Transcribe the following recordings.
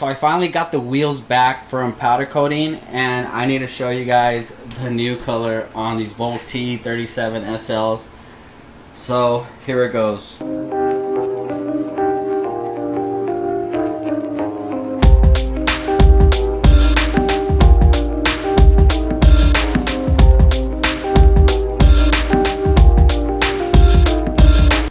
So I finally got the wheels back from powder coating, and I need to show you guys the new color on these Volk Te37sls. So here it goes.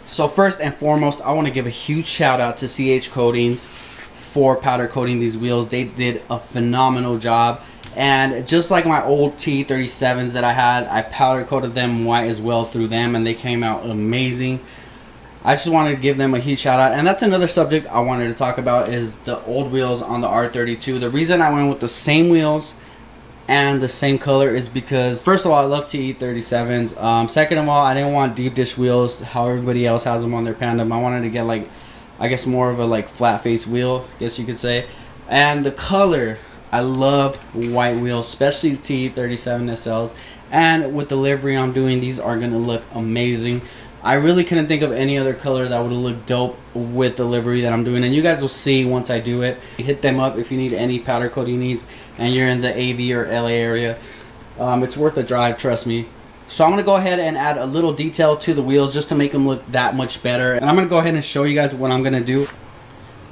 So first and foremost, I want to give a huge shout out to CH Coatings for powder coating these wheels. They did a phenomenal job, and just like my old T37s that I had, I powder coated them white as well through them, and they came out amazing. I just wanted to give them a huge shout out. And that's another subject I wanted to talk about, is the old wheels on the R32. The reason I went with the same wheels and the same color is because, first of all, I love T37s. Second of all, I didn't want deep dish wheels how everybody else has them on their Pandem. I wanted to get, like, I guess more of a like flat face wheel, I guess you could say. And the color, I love white wheels, especially T37sls. And with the livery I'm doing, these are gonna look amazing. I really couldn't think of any other color that would look dope with the livery that I'm doing, and you guys will see once I do it. Hit them up if you need any powder coating needs and you're in the AV or LA area. It's worth a drive, trust me. So I'm going to go ahead and add a little detail to the wheels just to make them look that much better. And I'm going to go ahead and show you guys what I'm going to do.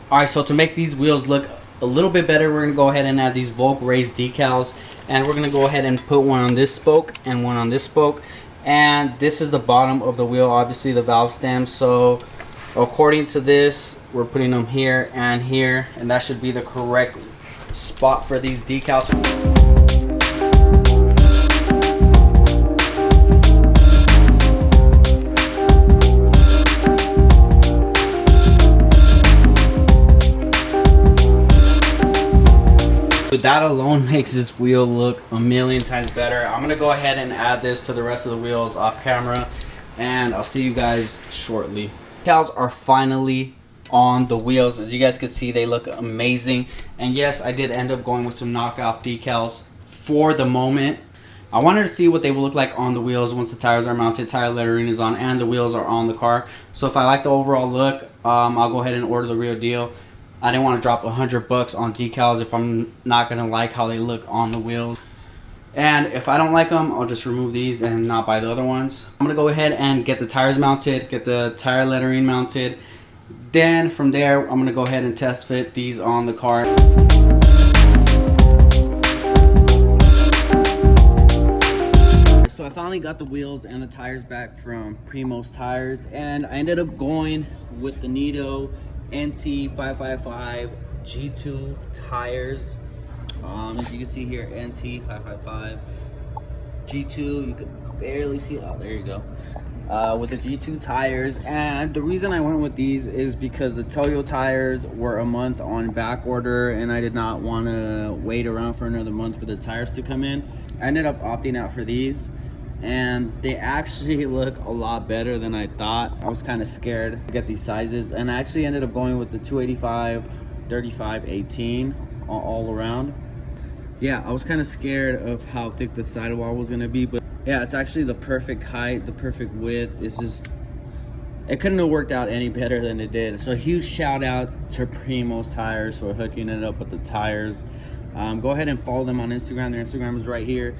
Alright, so to make these wheels look a little bit better, we're going to go ahead and add these Volk raised decals. And we're going to go ahead and put one on this spoke and one on this spoke. And this is the bottom of the wheel, obviously the valve stem. So according to this, we're putting them here and here. And that should be the correct spot for these decals. That alone makes this wheel look a million times better. I'm gonna go ahead and add this to the rest of the wheels off camera, and I'll see you guys shortly. Decals are finally on the wheels. As you guys can see, they look amazing. And yes, I did end up going with some knockoff decals for the moment. I wanted to see what they will look like on the wheels once the tires are mounted, tire lettering is on, and the wheels are on the car. So if I like the overall look, I'll go ahead and order the real deal. I didn't want to drop $100 on decals if I'm not going to like how they look on the wheels. And if I don't like them, I'll just remove these and not buy the other ones. I'm going to go ahead and get the tires mounted, get the tire lettering mounted. Then from there, I'm going to go ahead and test fit these on the car. So I finally got the wheels and the tires back from Primo's Tires, and I ended up going with the Nito NT555 G2 tires. As you can see here, NT555 G2. You can barely see. Oh, there you go. With the G2 tires, and the reason I went with these is because the Toyo tires were a month on back order, and I did not want to wait around for another month for the tires to come in. I ended up opting out for these, and they actually look a lot better than I thought. I was kind of scared to get these sizes, and I actually ended up going with the 285, 35, 18 all around. Yeah, I was kind of scared of how thick the sidewall was going to be, but yeah, it's actually the perfect height, the perfect width. It's just, it couldn't have worked out any better than it did. So a huge shout out to Primo's Tires for hooking it up with the tires. Go ahead and follow them on Instagram. Their Instagram is right here.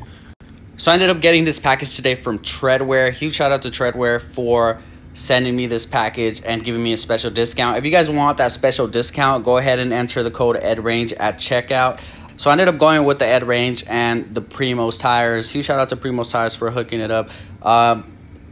So I ended up getting this package today from Treadwear. Huge shout out to Treadwear for sending me this package and giving me a special discount. If you guys want that special discount, go ahead and enter the code EDRANGE at checkout. So I ended up going with the EDRANGE and the Primo's Tires. Huge shout out to Primo's Tires for hooking it up.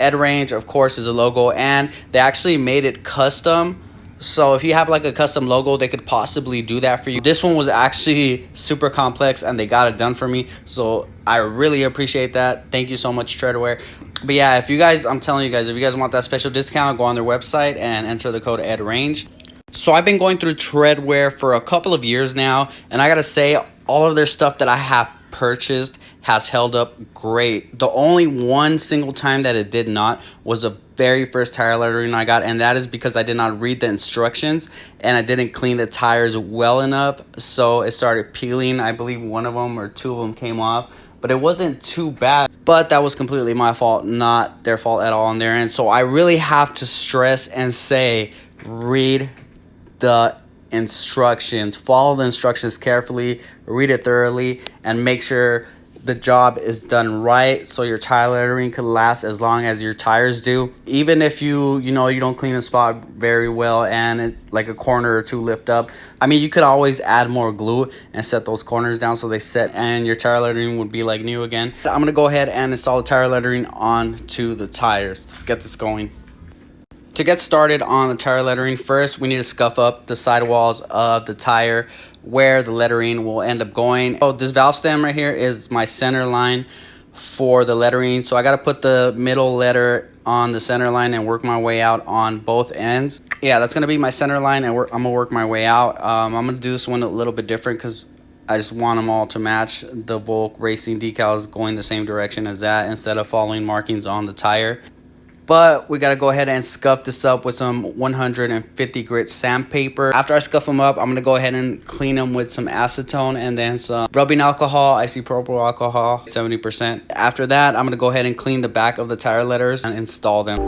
EDRANGE, of course, is a logo, and they actually made it custom. So if you have like a custom logo, they could possibly do that for you. This one was actually super complex, and they got it done for me. So I really appreciate that. Thank you so much, Treadwear. But yeah, if you guys, I'm telling you guys, if you guys want that special discount, go on their website and enter the code EDRANGE. So I've been going through Treadwear for a couple of years now, and I gotta say, all of their stuff that I have purchased has held up great. The only one single time that it did not was the very first tire lettering I got, and that is because I did not read the instructions and I didn't clean the tires well enough, so it started peeling. I believe one of them or two of them came off, but it wasn't too bad. But that was completely my fault, not their fault at all on their end. So I really have to stress and say, read the instructions. Follow the instructions carefully, read it thoroughly, and make sure the job is done right so your tire lettering can last as long as your tires do. Even if you don't clean the spot very well and like a corner or two lift up, I mean, you could always add more glue and set those corners down so they set and your tire lettering would be like new again. I'm gonna go ahead and install the tire lettering onto the tires. Let's get this going. To get started on the tire lettering, first we need to scuff up the sidewalls of the tire where the lettering will end up going. Oh, this valve stem right here is my center line for the lettering. So I got to put the middle letter on the center line and work my way out on both ends. Yeah, that's going to be my center line, and I'm going to work my way out. I'm going to do this one a little bit different because I just want them all to match the Volk racing decals going the same direction as that instead of following markings on the tire. But we got to go ahead and scuff this up with some 150 grit sandpaper. After I scuff them up, I'm going to go ahead and clean them with some acetone and then some rubbing alcohol, isopropyl alcohol, 70%. After that, I'm going to go ahead and clean the back of the tire letters and install them.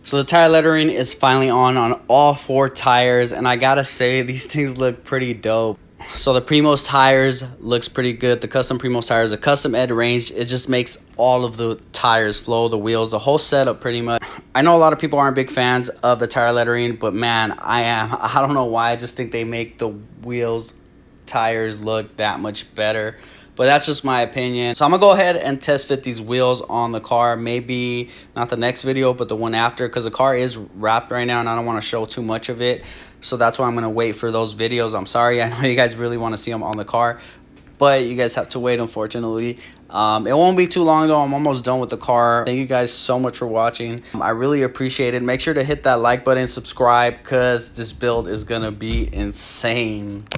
So the tire lettering is finally on all 4 tires, and I gotta say these things look pretty dope. So the Primos tires looks pretty good. The custom Primos tires, the custom ed range, it just makes all of the tires flow, the wheels, the whole setup pretty much. I know a lot of people aren't big fans of the tire lettering, but man, I am. I don't know why. I just think they make the wheels, tires look that much better. But that's just my opinion. So I'm gonna go ahead and test fit these wheels on the car. Maybe not the next video, but the one after, because the car is wrapped right now and I don't want to show too much of it. So that's why I'm gonna wait for those videos. I'm sorry, I know you guys really want to see them on the car, but you guys have to wait, unfortunately. It won't be too long though. I'm almost done with the car. Thank you guys so much for watching. I really appreciate it. Make sure to hit that like button, subscribe, because this build is gonna be insane.